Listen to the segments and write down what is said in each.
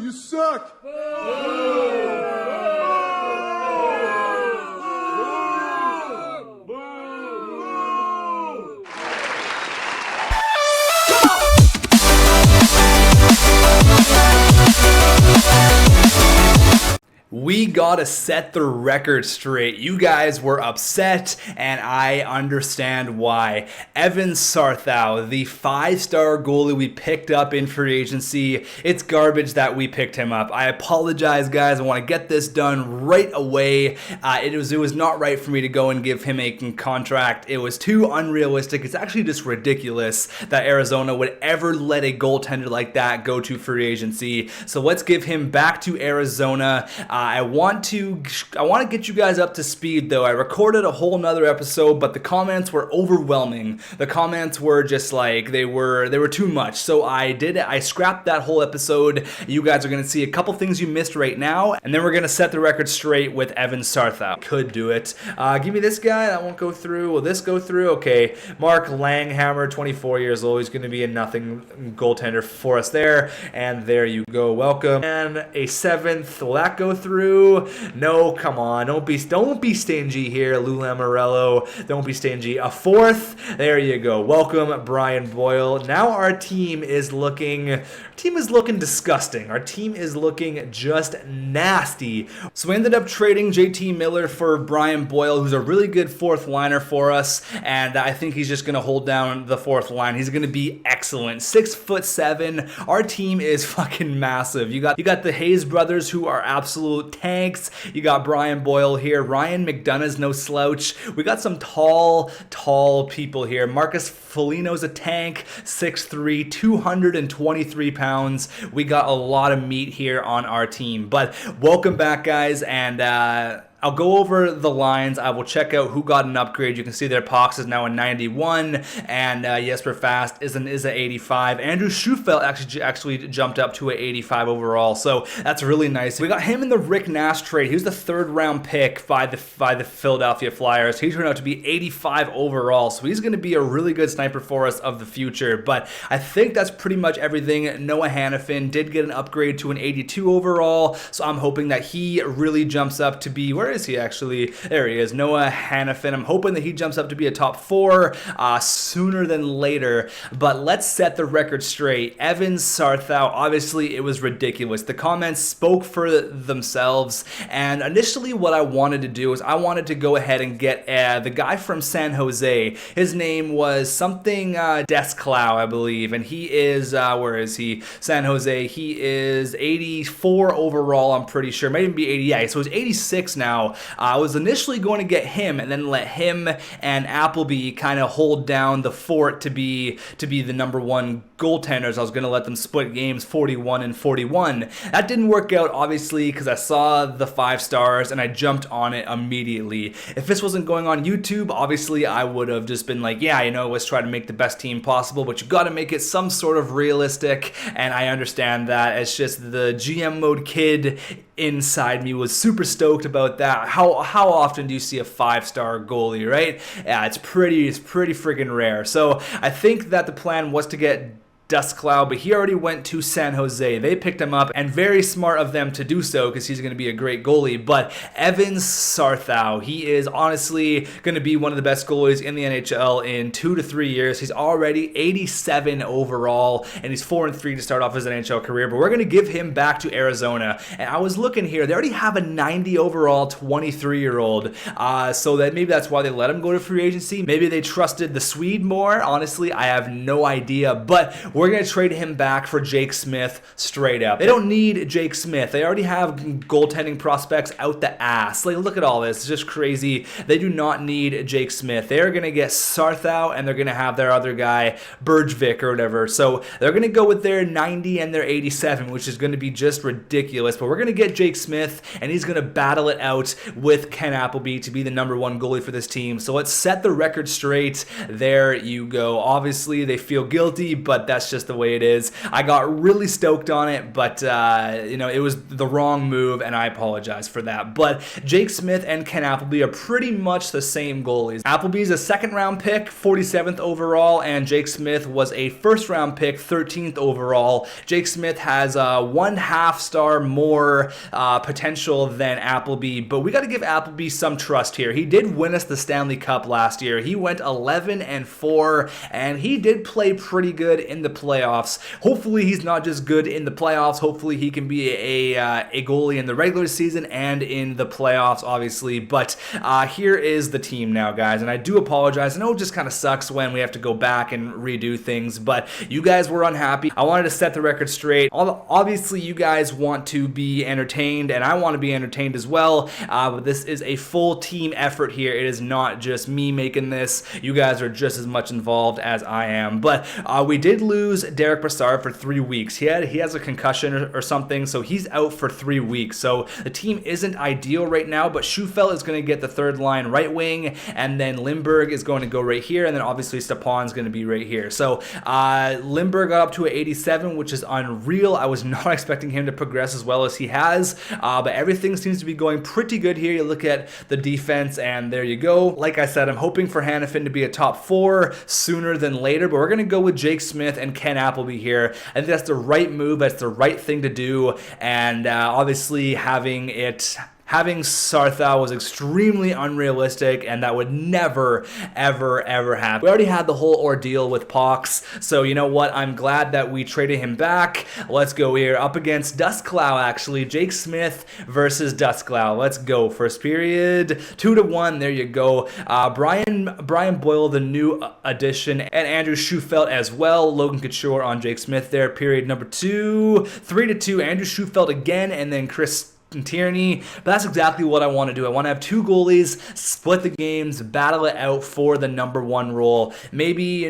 you suck! We gotta set the record straight. You guys were upset, and I understand why. Evan Sarthau, the 5-star goalie we picked up in free agency, it's garbage that we picked him up. I apologize, guys. I want to get this done right away. It was not right for me to go and give him a contract. It was too unrealistic. It's actually just ridiculous that Arizona would ever let a goaltender like that go to free agency. So let's give him back to Arizona. I want to get you guys up to speed though. I recorded a whole nother episode, but the comments were overwhelming. The comments were just like, they were too much. So I scrapped that whole episode. You guys are going to see a couple things you missed right now, and then we're going to set the record straight with Evan Sarthau. Could do it. Give me this guy. That won't go through. Will this go through? Okay. Mark Langhammer, 24 years old. He's going to be a nothing goaltender for us there. And there you go. Welcome. And a 7th. Will that go through? No, come on. Don't be stingy here, Lou Lamoriello. Don't be stingy. A 4th. There you go. Welcome, Brian Boyle. Now our team is looking disgusting. Our team is looking just nasty. So we ended up trading JT Miller for Brian Boyle, who's a really good 4th liner for us, and I think he's just going to hold down the 4th line. He's going to be excellent. 6'7". Our team is fucking massive. You got the Hayes brothers, who are absolute tanks. You got Brian Boyle here. Ryan McDonough's no slouch. We got some tall people here. Marcus Foligno's a tank, 6'3", 223 pounds. We got a lot of meat here on our team. But welcome back, guys, and I'll go over the lines. I will check out who got an upgrade. You can see their Pox is now a 91, and Jesper Fast is an 85. Andrew Schufelt actually jumped up to an 85 overall, so that's really nice. We got him in the Rick Nash trade. He was the 3rd round pick by the Philadelphia Flyers. He turned out to be 85 overall, so he's going to be a really good sniper for us of the future. But I think that's pretty much everything. Noah Hannafin did get an upgrade to an 82 overall, so I'm hoping that he really jumps up to be, where is he actually? There he is, Noah Hannafin. I'm hoping that he jumps up to be a top 4 sooner than later. But let's set the record straight. Evan Sarthau, obviously it was ridiculous. The comments spoke for themselves, and initially what I wanted to do is I wanted to go ahead and get the guy from San Jose. His name was something Desclau, I believe, and he is, where is he? San Jose. He is 84 overall, I'm pretty sure. Might even be 80. Yeah, so he's 86 now. I was initially going to get him and then let him and Appleby kind of hold down the fort to be the number 1 goaltenders. I was going to let them split games 41 and 41. That didn't work out, obviously, because I saw the 5 stars and I jumped on it immediately. If this wasn't going on YouTube, obviously I would have just been like, yeah, let's try to make the best team possible, but you got to make it some sort of realistic, and I understand that. It's just the GM mode kid inside me was super stoked about that. How often do you see a 5-star goalie, right? Yeah, it's pretty freaking rare. So I think that the plan was to get Desclau, but he already went to San Jose. They picked him up, and very smart of them to do so because he's going to be a great goalie. But Evan Sarthau, he is honestly going to be one of the best goalies in the NHL in 2 to 3 years. He's already 87 overall, and he's 4-3 to start off his NHL career. But we're going to give him back to Arizona. And I was looking here; they already have a 90 overall 23-year-old. So that maybe that's why they let him go to free agency. Maybe they trusted the Swede more. Honestly, I have no idea. But we're going to trade him back for Jake Smith straight up. They don't need Jake Smith. They already have goaltending prospects out the ass. Like, look at all this. It's just crazy. They do not need Jake Smith. They're going to get Sarthau, and they're going to have their other guy, Bergvik or whatever. So they're going to go with their 90 and their 87, which is going to be just ridiculous. But we're going to get Jake Smith, and he's going to battle it out with Ken Appleby to be the number 1 goalie for this team. So let's set the record straight. There you go. Obviously, they feel guilty, but that's That's just the way it is. I got really stoked on it, but you know, it was the wrong move, and I apologize for that. But Jake Smith and Ken Appleby are pretty much the same goalies. Appleby's a second-round pick, 47th overall, and Jake Smith was a first-round pick, 13th overall. Jake Smith has 1/2 star more potential than Appleby, but we got to give Appleby some trust here. He did win us the Stanley Cup last year. He went 11-4, and he did play pretty good in the playoffs. Hopefully, he's not just good in the playoffs. Hopefully, he can be a goalie in the regular season and in the playoffs, obviously. But here is the team now, guys, and I do apologize. I know it just kind of sucks when we have to go back and redo things, but you guys were unhappy. I wanted to set the record straight. Obviously, you guys want to be entertained, and I want to be entertained as well, but this is a full team effort here. It is not just me making this. You guys are just as much involved as I am. But we did lose Derek Brassard for 3 weeks. He has a concussion or something, so he's out for 3 weeks. So the team isn't ideal right now, but Schufelt is going to get the third line right wing, and then Lindbergh is going to go right here, and then obviously Stepan's going to be right here. So Lindbergh got up to an 87, which is unreal. I was not expecting him to progress as well as he has, but everything seems to be going pretty good here. You look at the defense, and there you go. Like I said, I'm hoping for Hanifin to be a top 4 sooner than later, but we're going to go with Jake Smith and Ken Appleby here. I think that's the right move. That's the right thing to do, and obviously having Sarthow was extremely unrealistic, and that would never, ever, ever happen. We already had the whole ordeal with Pox, so you know what? I'm glad that we traded him back. Let's go here. Up against Duskclow, actually. Jake Smith versus Duskclow. Let's go. First period, 2-1. There you go. Brian Boyle, the new addition, and Andrew Schufelt as well. Logan Couture on Jake Smith there. Period number 2. 3-2. Andrew Schufelt again, and then Chris Tierney. But that's exactly what I want to do. I want to have 2 goalies, split the games, battle it out for the number 1 role. Maybe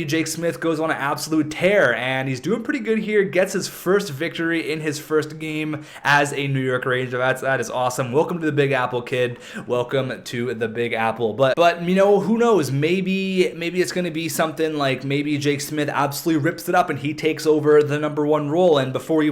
Jake Smith goes on an absolute tear, and he's doing pretty good here, gets his first victory in his first game as a New York Ranger. That is awesome. Welcome to the Big Apple, kid. Welcome to the Big Apple. But you know, who knows? Maybe it's going to be something like maybe Jake Smith absolutely rips it up and he takes over the number 1 role, and before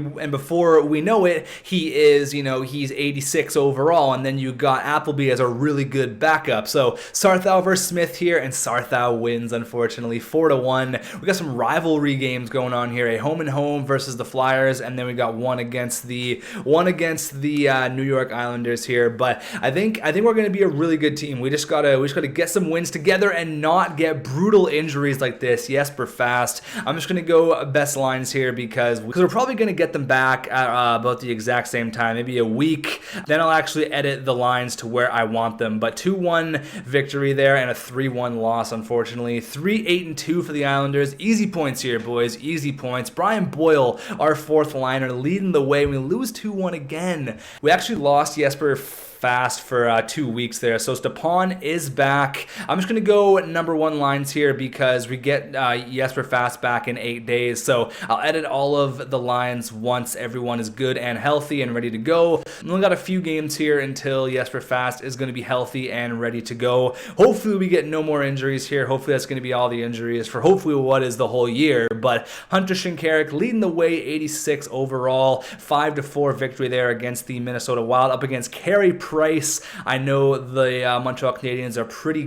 we know it, he is, he's 86 overall, and then you got Appleby as a really good backup. So Sarthow versus Smith here, and Sarthow wins, unfortunately, 4-1. We got some rivalry games going on here, a home and home versus the Flyers, and then we got one against the New York Islanders here. But I think we're going to be a really good team. We just gotta get some wins together and not get brutal injuries like this. Jesper Fast. I'm just gonna go best lines here because we're probably gonna get them back at about the exact same time, maybe a week. Then I'll actually edit the lines to where I want them. But 2-1 victory there and a 3-1 loss, unfortunately. 3-8-2 for the Islanders. Easy points here, boys. Easy points. Brian Boyle, our 4th liner, leading the way. We lose 2-1 again. We actually lost Jesper Fast for 2 weeks there. So Stepan is back. I'm just going to go number 1 lines here because we get Jesper Fast back in 8 days. So I'll edit all of the lines once everyone is good and healthy and ready to go. We only got a few games here until Jesper Fast is going to be healthy and ready to go. Hopefully we get no more injuries here. Hopefully that's going to be all the injuries for hopefully what is the whole year. But Hunter Shinkarik leading the way, 86 overall. 5-4 victory there against the Minnesota Wild. Up against Carey Price. I know the Montreal Canadiens are pretty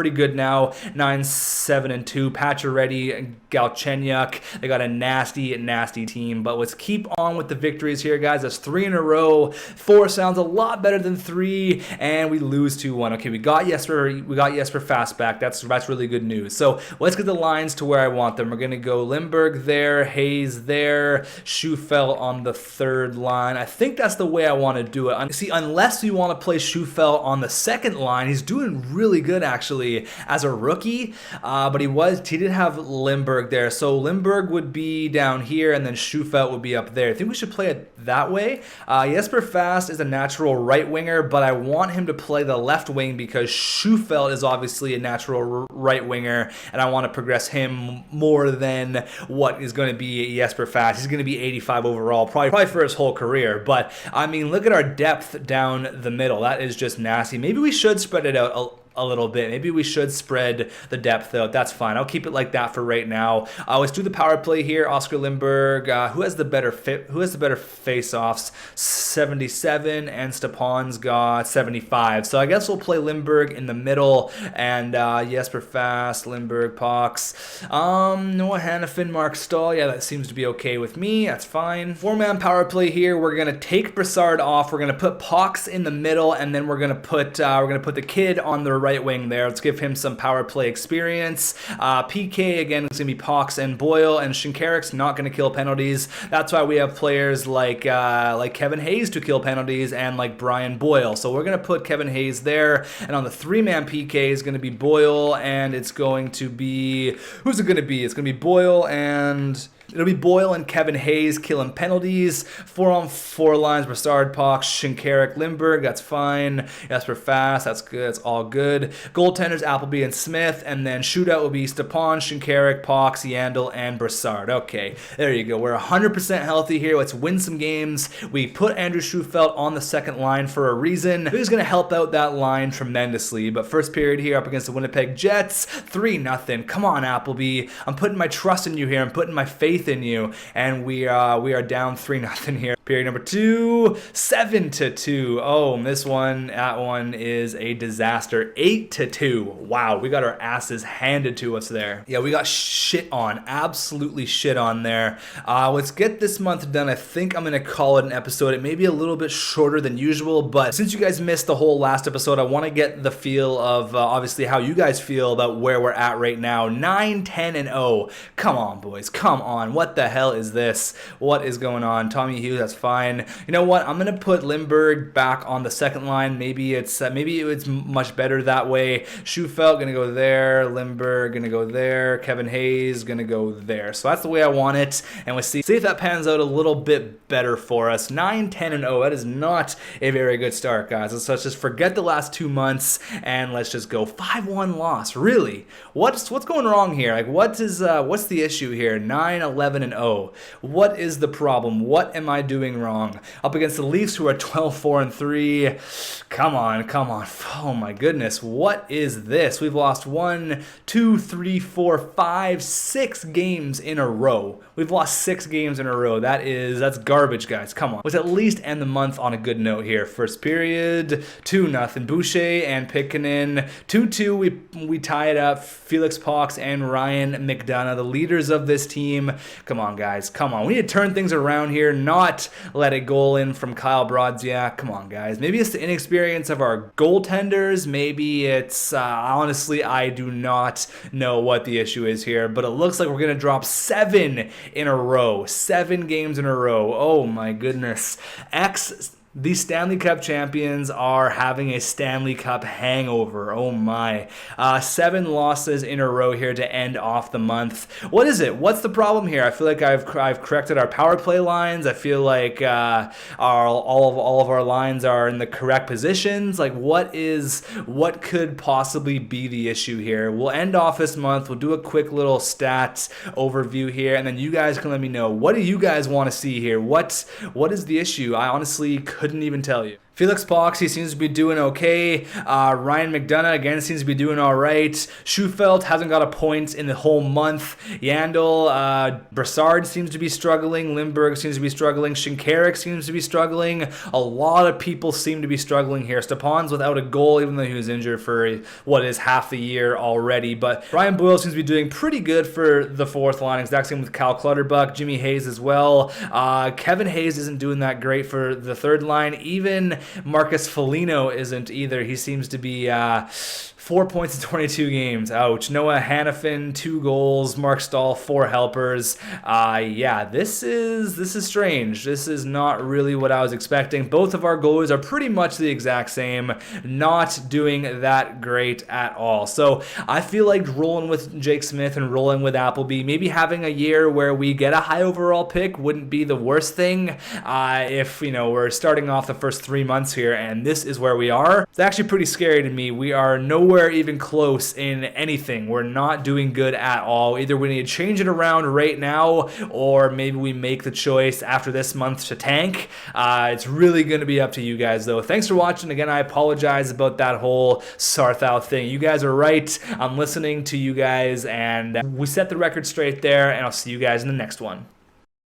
good now. 9-7-2. Pacioretty, Galchenyuk. They got a nasty team. But let's keep on with the victories here, guys. That's 3 in a row. 4 sounds a lot better than 3, and we lose 2-1. Okay, we got Jesper Fast back. That's really good news. So let's get the lines to where I want them. We're gonna go Lindbergh there, Hayes there, Schufelt on the 3rd line. I think that's the way I want to do it. See, unless you want to play Schufelt on the 2nd line, he's doing really good actually as a rookie. But he did have Lindbergh there, so Lindbergh would be down here, and then Schufelt would be up there. I think we should play it that way. Jesper Fast is a natural right winger, but I want him to play the left wing because Schufelt is obviously a natural right winger, and I want to progress him more than what is going to be Jesper Fast. He's going to be 85 overall, probably for his whole career. But I mean, look at our depth down the middle. That is just nasty. Maybe we should spread it out a little bit. Maybe we should spread the depth out. That's fine. I'll keep it like that for right now. Let's do the power play here. Oscar Lindberg, who has the better face-offs? 77, and Stepan's got 75. So I guess we'll play Lindberg in the middle, and Jesper Fast, Lindberg, Pox, Noah Hannafin, Mark Stahl. Yeah, that seems to be okay with me. That's fine. 4-man power play here. We're gonna take Brassard off. We're gonna put Pox in the middle, and then we're gonna put the kid on the right wing there. Let's give him some power play experience. PK again is gonna be Pox and Boyle, and Shinkarik's not gonna kill penalties. That's why we have players like Kevin Hayes to kill penalties, and like Brian Boyle. So we're gonna put Kevin Hayes there, and on the 3-man PK is gonna be Boyle, and it's going to be, who's it gonna be? It's gonna be Boyle and it'll be Boyle and Kevin Hayes killing penalties. 4-on-4 lines, Brassard, Pox, Shinkarik, Lindberg. That's fine. Jesper Fast. That's good. That's all good. Goaltenders, Appleby and Smith. And then shootout will be Stepan, Shinkarik, Pox, Yandel, and Brassard. Okay, there you go. We're 100% healthy here. Let's win some games. We put Andrew Schufelt on the second line for a reason. He's going to help out that line tremendously. But first period here up against the Winnipeg Jets, 3-0. Come on, Appleby. I'm putting my trust in you here. I'm putting my faith in you, and we are down 3-0 here. Period number 2, 7-2. Oh, that one is a disaster. 8-2. Wow, we got our asses handed to us there. Yeah, we got shit on, absolutely shit on there. Let's get this month done. I think I'm gonna call it an episode. It may be a little bit shorter than usual, but since you guys missed the whole last episode, I want to get the feel of obviously how you guys feel about where we're at right now. 9-10-0. Come on, boys. Come on. What the hell is this? What is going on? Tommy Hughes, that's fine. You know what? I'm gonna put Lindberg back on the second line. Maybe it's much better that way. Schufelt gonna go there. Lindberg gonna go there. Kevin Hayes gonna go there. So that's the way I want it, and we'll see if that pans out a little bit better for us. 9-10-0. That is not a very good start, guys. Let's just forget the last 2 months and let's just go 5-1 loss. Really? What's going wrong here? Like, what's the issue here? 9-11-0. What is the problem? What am I doing wrong? Up against the Leafs, who are 12-4-3. Come on. Oh my goodness. What is this? We've lost 1, 2, 3, 4, 5, 6 games in a row. We've lost 6 games in a row. That's garbage, guys. Come on. Let's at least end the month on a good note here. First period, 2-0. Boucher and Pikkinen. 2-2. We tie it up. Felix Pox and Ryan McDonough, the leaders of this team. Come on, guys. Come on. We need to turn things around here, not let a goal in from Kyle Brodziak. Come on, guys. Maybe it's the inexperience of our goaltenders. Maybe it's, honestly, I do not know what the issue is here, but it looks like we're going to drop 7 in a row. 7 games in a row. Oh, my goodness. The Stanley Cup champions are having a Stanley Cup hangover. Oh my. 7 losses in a row here to end off the month. What is it? What's the problem here? I feel like I've corrected our power play lines. I feel like all of our lines are in the correct positions. Like, what could possibly be the issue here? We'll end off this month. We'll do a quick little stats overview here, and then you guys can let me know, what do you guys want to see here? What is the issue? I honestly couldn't even tell you. Felix Pox, he seems to be doing okay. Ryan McDonough, again, seems to be doing all right. Schufelt hasn't got a point in the whole month. Yandel, Brassard seems to be struggling. Lindberg seems to be struggling. Shinkarik seems to be struggling. A lot of people seem to be struggling here. Stepan's without a goal, even though he was injured for what is half the year already. But Brian Boyle seems to be doing pretty good for the fourth line. Exact same with Cal Clutterbuck, Jimmy Hayes as well. Kevin Hayes isn't doing that great for the third line. Even Marcus Foligno isn't either. He seems to be 4 points in 22 games. Ouch. Noah Hannafin, 2 goals. Mark Stahl, 4 helpers. Yeah, this is strange. This is not really what I was expecting. Both of our goalies are pretty much the exact same. Not doing that great at all. So I feel like rolling with Jake Smith and rolling with Appleby, maybe having a year where we get a high overall pick wouldn't be the worst thing. If we're starting off the first 3 months months here, and this is where we are. It's actually pretty scary to me. We are nowhere even close in anything. We're not doing good at all. Either we need to change it around right now, or maybe we make the choice after this month to tank. It's really going to be up to you guys, though. Thanks for watching. Again, I apologize about that whole Sarthau thing. You guys are right. I'm listening to you guys, and we set the record straight there, and I'll see you guys in the next one.